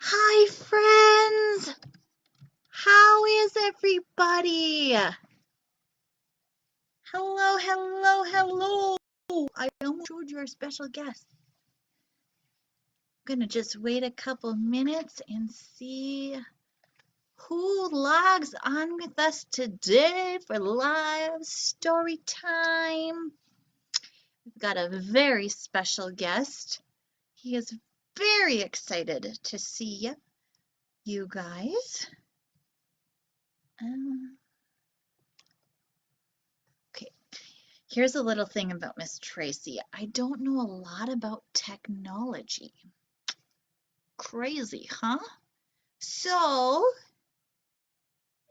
Hi, friends. How is everybody? Hello, hello, hello. I almost showed you our special guest. I'm gonna just wait a couple minutes and see who logs on with us today for live story time. We've got a very special guest. He is very excited to see you guys. Okay, here's a little thing about Miss Tracy. I don't know a lot about technology. Crazy, huh? So,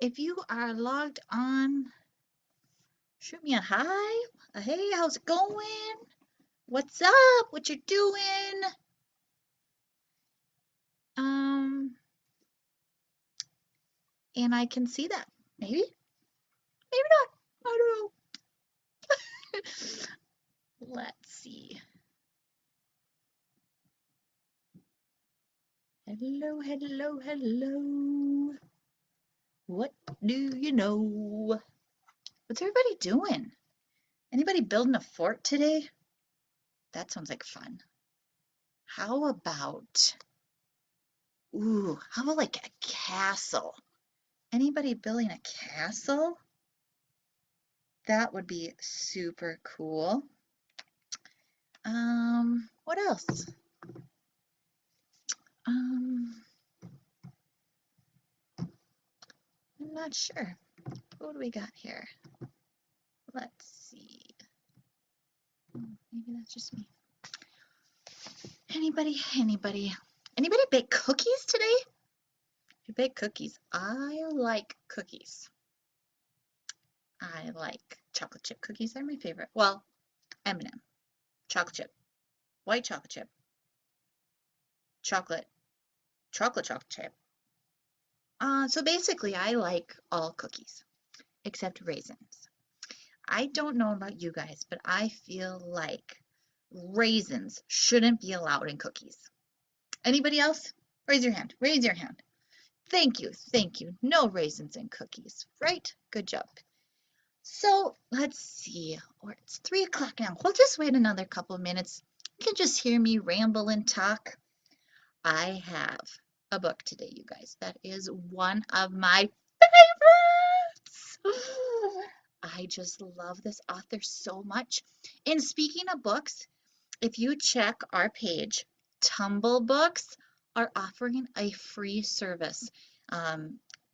if you are logged on, shoot me a hi. Hey, how's it going? What's up? What you doing? And I can see that. Maybe, maybe not. I don't know. Let's see. Hello, hello, hello. What do you know? What's everybody doing? Anybody building a fort today? That sounds like fun. How about, how about like a castle? Anybody building a castle? That would be super cool. What else? I'm not sure. What do we got here? Let's see. Maybe that's just me. Anybody bake cookies today? You bake cookies. I like cookies. I like chocolate chip cookies. They're my favorite. Well, M&M, chocolate chip, white chocolate chip, chocolate chip. So basically, I like all cookies except raisins. I don't know about you guys, but I feel like raisins shouldn't be allowed in cookies. Anybody else? Raise your hand. Raise your hand. Thank you. Thank you. No raisins in cookies, right? Good job. So let's see. It's 3 o'clock now. We'll just wait another couple of minutes. You can just hear me ramble and talk. I have a book today, you guys. That is one of my favorites. I just love this author so much. And speaking of books, if you check our page, Tumble Books are offering a free service.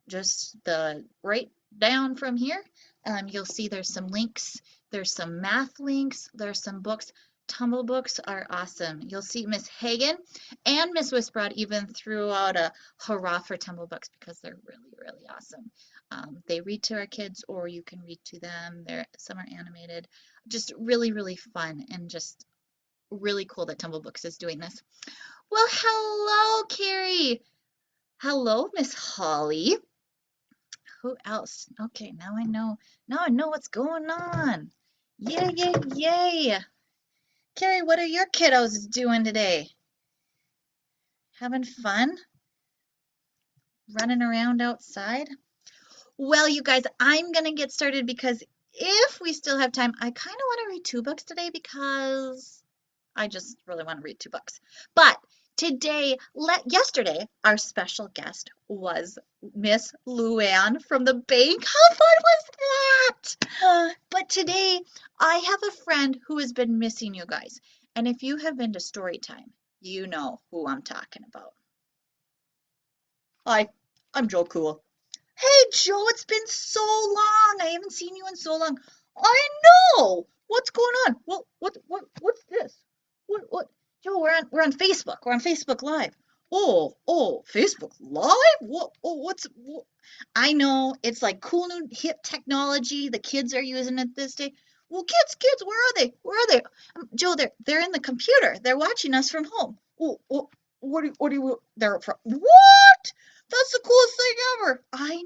Just the right down from here, you'll see there's some links. There's some math links. There's some books. Tumble Books are awesome. You'll see Miss Hagen and Miss Whisperod even threw out a hurrah for Tumble Books because they're really, really awesome. They read to our kids or you can read to them. Some are animated. Just really, really fun and just really cool that Tumble Books is doing this. Well, hello, Carrie. Hello, Miss Holly. Who else? Okay, now I know. Now I know what's going on. Yay, yay, yay. Carrie, what are your kiddos doing today? Having fun? Running around outside? Well, you guys, I'm going to get started because if we still have time, I kind of want to read 2 books today because I just really want to read 2 books. But yesterday, our special guest was Miss Luann from the bank. How fun was that? But today, I have a friend who has been missing you guys. And if you have been to Storytime, you know who I'm talking about. Hi, I'm Joe Cool. Hey, Joe, it's been so long. I haven't seen you in so long. I know. What's going on? What's this? What? Joe, we're on Facebook. We're on Facebook Live. Oh, Facebook Live? What? I know it's like cool new hip technology. The kids are using it this day. Well, kids, where are they? Where are they? Joe, they're in the computer. They're watching us from home. What do you? They're from what? That's the coolest thing ever. I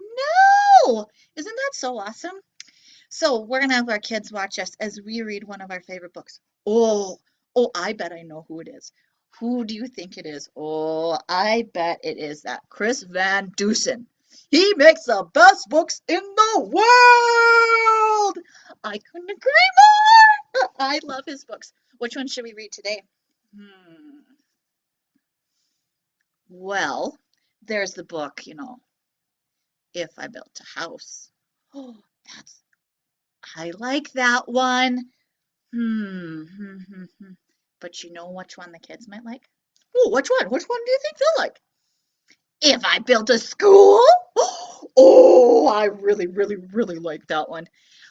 know. Isn't that so awesome? So we're gonna have our kids watch us as we read one of our favorite books. Oh, I bet I know who it is. Who do you think it is? Oh, I bet it is that Chris Van Dusen. He makes the best books in the world. I couldn't agree more. I love his books. Which one should we read today? Hmm. Well, there's the book, If I Built a House. Oh, that's I like that one. But you know which one the kids might like? Oh, which one? Which one do you think they'll like? If I Built a School? Oh, I really, really, really like that one.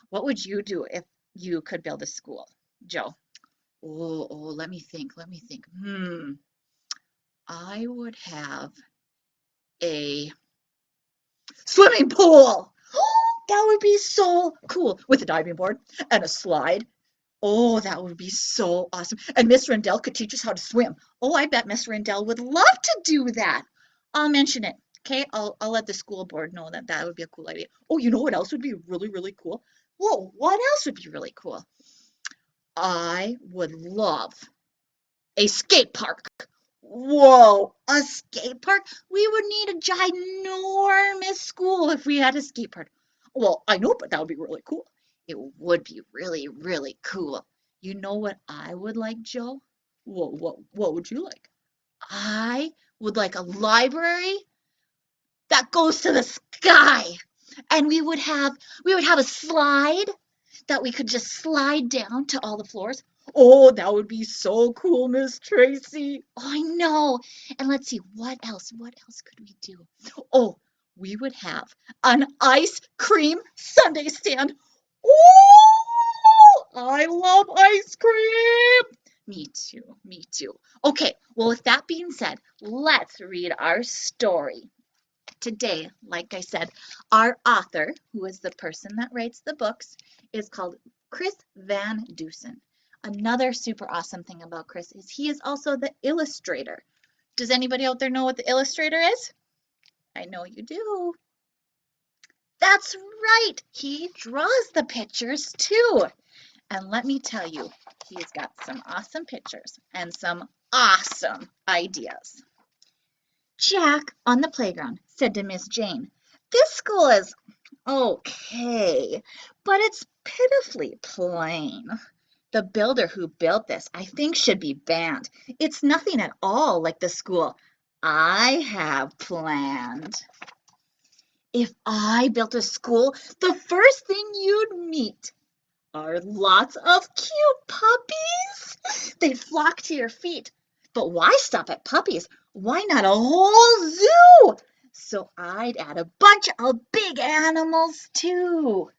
What would you do if you could build a school, Joe? Let me think. Let me think. I would have a swimming pool. That would be so cool with a diving board and a slide. Oh, that would be so awesome. And Miss Rendell could teach us how to swim. Oh, I bet Miss Rendell would love to do that. I'll mention it. Okay, I'll let the school board know that that would be a cool idea. Oh, you know what else would be really, really cool? Whoa, what else would be really cool? I would love a skate park. Whoa, a skate park? We would need a ginormous school if we had a skate park. Well, I know, but that would be really cool. It would be really, really cool. You know what I would like, Joe? What would you like? I would like a library that goes to the sky. And we would have a slide that we could just slide down to all the floors. Oh, that would be so cool, Miss Tracy. Oh, I know. And let's see, what else? What else could we do? Oh, we would have an ice cream sundae stand. Oh, I love ice cream. Me too. Me too. Okay, well, with that being said, let's read our story. Today, like I said, our author, who is the person that writes the books, is called Chris Van Dusen. Another super awesome thing about Chris is he is also the illustrator. Does anybody out there know what the illustrator is? I know you do. That's right. He draws the pictures too. And let me tell you, he's got some awesome pictures and some awesome ideas. Jack, on the playground, said to Miss Jane, "This school is okay, but it's pitifully plain. The builder who built this, I think, should be banned. It's nothing at all like the school I have planned. If I built a school, the first thing you'd meet are lots of cute puppies. They'd flock to your feet. But why stop at puppies? Why not a whole zoo? So I'd add a bunch of big animals too.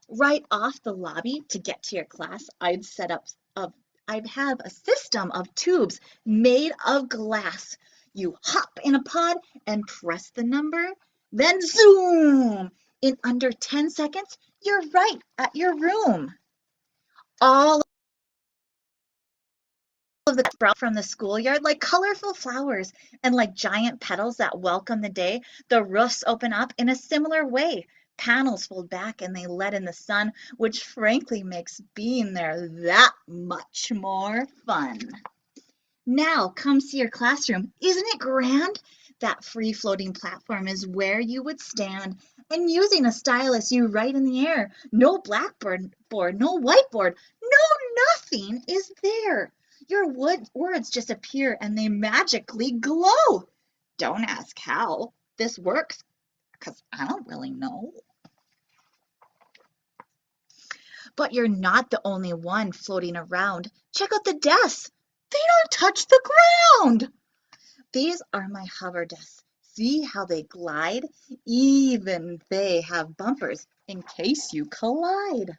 Right off the lobby to get to your class, I'd have a system of tubes made of glass. You hop in a pod and press the number, then zoom! In under 10 seconds, you're right at your room. All of the sprout from the schoolyard like colorful flowers and like giant petals that welcome the day. The roofs open up in a similar way. Panels fold back and they let in the sun, which frankly makes being there that much more fun. Now come see your classroom. Isn't it grand? That free floating platform is where you would stand, and using a stylus you write in the air. No blackboard, no whiteboard, no nothing is there. Your words just appear and they magically glow. Don't ask how this works, because I don't really know. But you're not the only one floating around. Check out the desks. They don't touch the ground. These are my hover desks. See how they glide? Even they have bumpers in case you collide.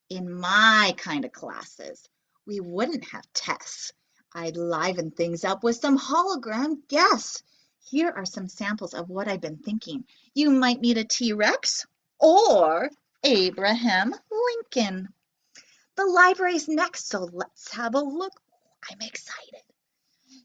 In my kind of classes, we wouldn't have tests. I'd liven things up with some hologram guests. Here are some samples of what I've been thinking. You might meet a T-Rex or Abraham Lincoln. The library's next, so let's have a look. I'm excited.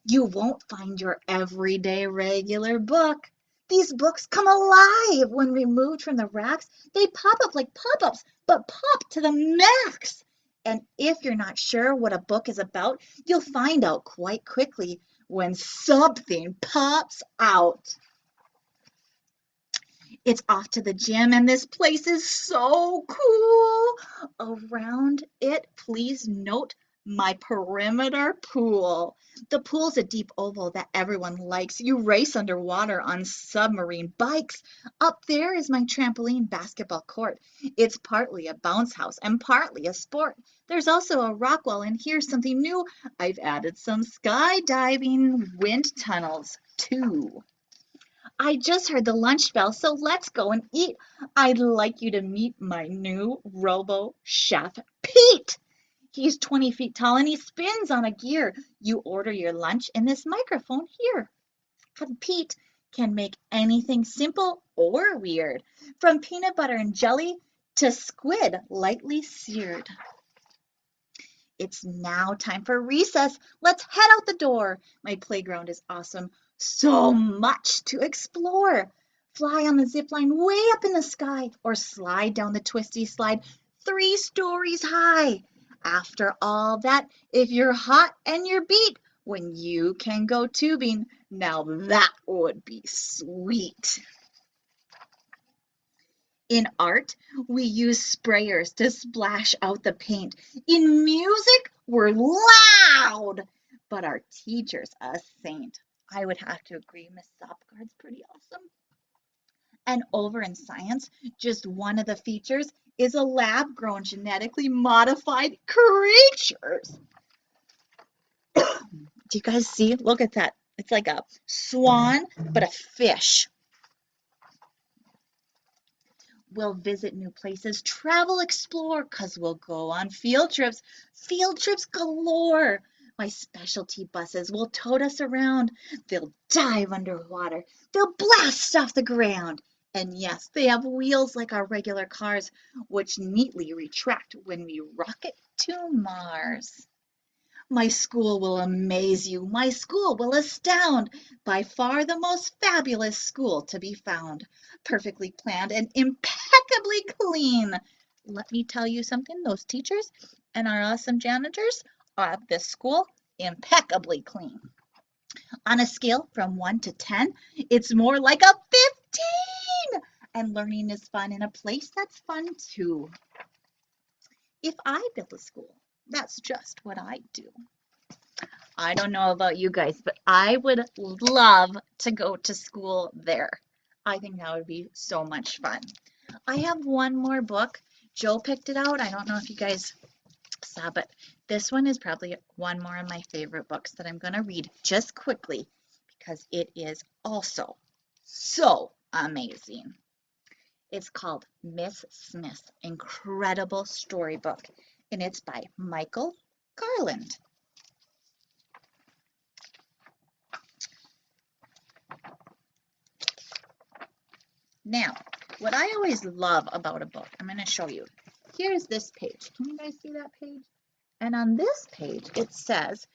You won't find your everyday regular book. These books come alive when removed from the racks. They pop up like pop-ups, but pop to the max. And if you're not sure what a book is about, you'll find out quite quickly when something pops out. It's off to the gym, and this place is so cool. Around it, please note my perimeter pool. The pool's a deep oval that everyone likes. You race underwater on submarine bikes. Up there is my trampoline basketball court. It's partly a bounce house and partly a sport. There's also a rock wall, and here's something new. I've added some skydiving wind tunnels too. I just heard the lunch bell, so let's go and eat. I'd like you to meet my new robo chef, Pete. He's 20 feet tall and he spins on a gear. You order your lunch in this microphone here. And Pete can make anything simple or weird, from peanut butter and jelly to squid lightly seared. It's now time for recess. Let's head out the door. My playground is awesome. So much to explore. Fly on the zip line way up in the sky or slide down the twisty slide 3 stories high. After all that, if you're hot and you're beat, when you can go tubing, now that would be sweet. In art, we use sprayers to splash out the paint. In music, we're loud. But our teacher's a saint. I would have to agree, Miss Sopgard's pretty awesome. And over in science, just one of the features is a lab-grown genetically modified creatures. Do you guys see? Look at that. It's like a swan, but a fish. We'll visit new places, travel, explore, 'cause we'll go on field trips galore. My specialty buses will tote us around. They'll dive underwater. They'll blast off the ground. And yes, they have wheels like our regular cars, which neatly retract when we rocket to Mars. My school will amaze you. My school will astound. By far the most fabulous school to be found. Perfectly planned and impeccably clean. Let me tell you something, those teachers and our awesome janitors are at this school impeccably clean. On a scale from 1 to 10, it's more like a 15. And learning is fun in a place that's fun too. If I build a school, that's just what I'd do. I don't know about you guys, but I would love to go to school there. I think that would be so much fun. I have one more book. Joe picked it out. I don't know if you guys saw, but this one is probably one more of my favorite books that I'm going to read just quickly because it is also so amazing. It's called Miss Smith's Incredible Storybook, and it's by Michael Garland. Now, what I always love about a book, I'm going to show you. Here's this page. Can you guys see that page? And on this page, it says,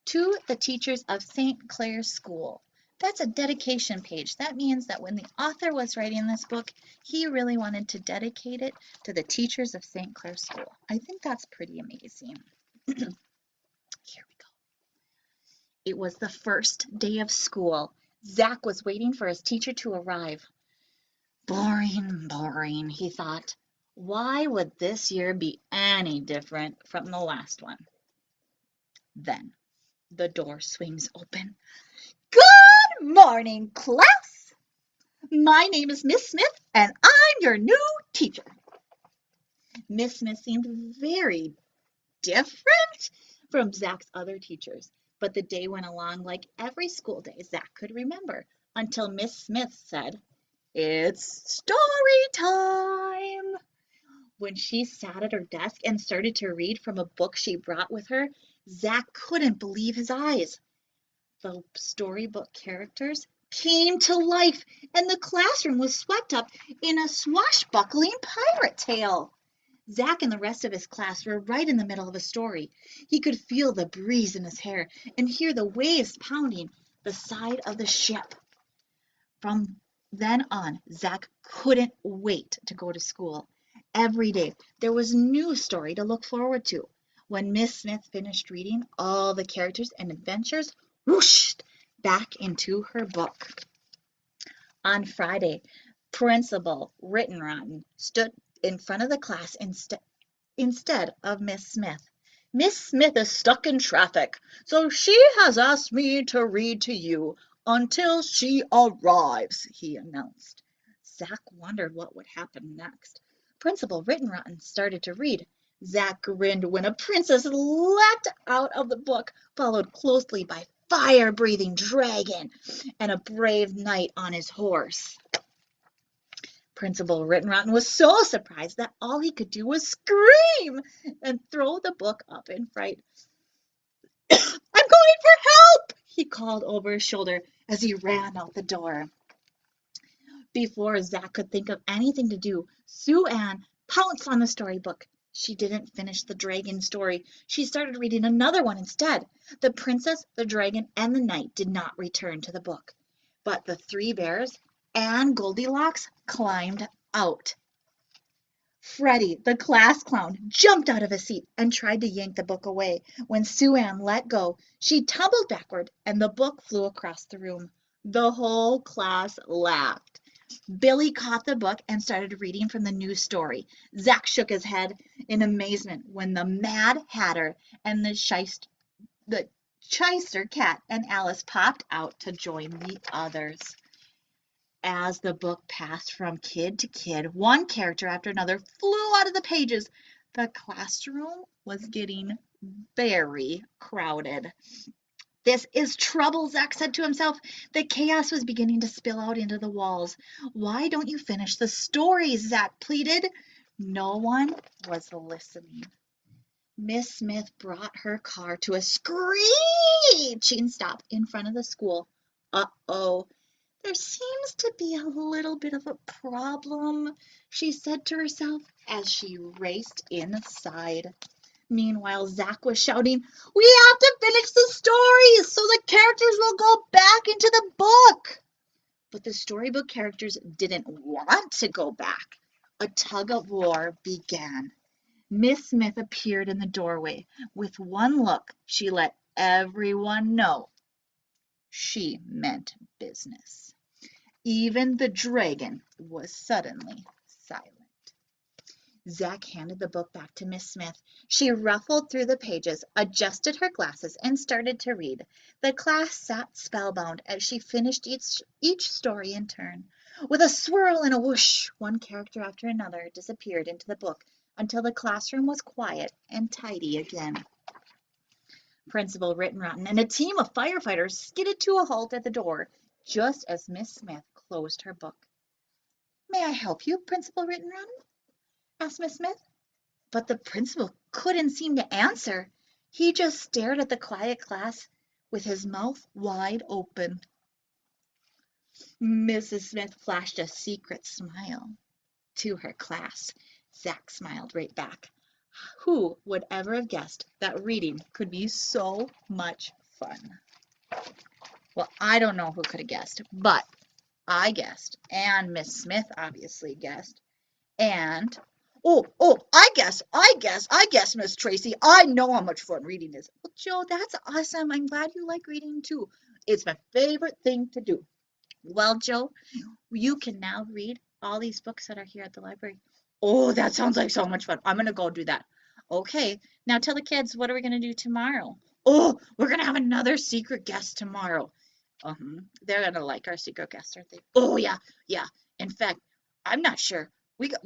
to the teachers of St. Clair's School. That's a dedication page. That means that when the author was writing this book, he really wanted to dedicate it to the teachers of St. Clair's School. I think that's pretty amazing. Here we go. It was the first day of school. Zach was waiting for his teacher to arrive. Boring, boring, he thought. Why would this year be any different from the last one? Then the door swings open. Good morning, class. My name is Miss Smith, and I'm your new teacher. Miss Smith seemed very different from Zach's other teachers, but the day went along like every school day Zach could remember, until Miss Smith said, "It's story time." When she sat at her desk and started to read from a book she brought with her, Zach couldn't believe his eyes. The storybook characters came to life, and the classroom was swept up in a swashbuckling pirate tale. Zach and the rest of his class were right in the middle of a story. He could feel the breeze in his hair and hear the waves pounding the side of the ship. From then on, Zach couldn't wait to go to school. Every day there was a new story to look forward to. When Miss Smith finished reading, all the characters and adventures whooshed back into her book. On Friday, Principal Rittenrotten stood in front of the class instead of Miss Smith. Miss Smith is stuck in traffic, so she has asked me to read to you until she arrives, he announced. Zach wondered what would happen next. Principal Rittenrotten started to read. Zach grinned when a princess leapt out of the book, followed closely by fire-breathing dragon and a brave knight on his horse. Principal Rittenrotten was so surprised that all he could do was scream and throw the book up in fright. I'm going for help, he called over his shoulder as he ran out the door. Before Zach could think of anything to do, Sue Ann pounced on the storybook. She didn't finish the dragon story. She started reading another one instead. The princess, the dragon, and the knight did not return to the book, but the three bears and Goldilocks climbed out. Freddie, the class clown, jumped out of his seat and tried to yank the book away. When Sue Ann let go, she tumbled backward and the book flew across the room. The whole class laughed. Billy caught the book and started reading from the new story. Zach shook his head in amazement when the Mad Hatter and the Shyster Cat and Alice popped out to join the others. As the book passed from kid to kid, one character after another flew out of the pages. The classroom was getting very crowded. This is trouble, Zach said to himself. The chaos was beginning to spill out into the walls. Why don't you finish the story? Zach pleaded. No one was listening. Miss Smith brought her car to a screeching stop in front of the school. Uh-oh. There seems to be a little bit of a problem, she said to herself as she raced inside. Meanwhile, Zach was shouting, we have to finish the story so the characters will go back into the book. But the storybook characters didn't want to go back. A tug of war began. Miss Smith appeared in the doorway. With one look, she let everyone know she meant business. Even the dragon was suddenly silent. Zach handed the book back to Miss Smith. She ruffled through the pages, adjusted her glasses, and started to read. The class sat spellbound as she finished each story in turn. With a swirl and a whoosh, one character after another disappeared into the book until the classroom was quiet and tidy again. Principal Rittenrotten and a team of firefighters skidded to a halt at the door just as Miss Smith closed her book. May I help you, Principal Rittenrotten? Asked Miss Smith. But the principal couldn't seem to answer. He just stared at the quiet class with his mouth wide open. Mrs. Smith flashed a secret smile to her class. Zach smiled right back. Who would ever have guessed that reading could be so much fun? Well, I don't know who could have guessed, but I guessed, and Miss Smith obviously guessed, and I guess, Miss Tracy. I know how much fun reading is. Well, Joe, that's awesome. I'm glad you like reading too. It's my favorite thing to do. Well, Joe, you can now read all these books that are here at the library. Oh, that sounds like so much fun. I'm going to go do that. Okay, now tell the kids, what are we going to do tomorrow? Oh, we're going to have another secret guest tomorrow. They're going to like our secret guest, aren't they? Oh, yeah, yeah. In fact, I'm not sure. We got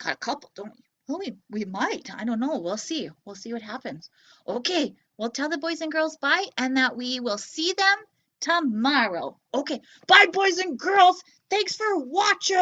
a couple, don't we? Well, we might. I don't know. We'll see. We'll see what happens. Okay, we'll tell the boys and girls bye and that we will see them tomorrow. Okay, bye, boys and girls. Thanks for watching.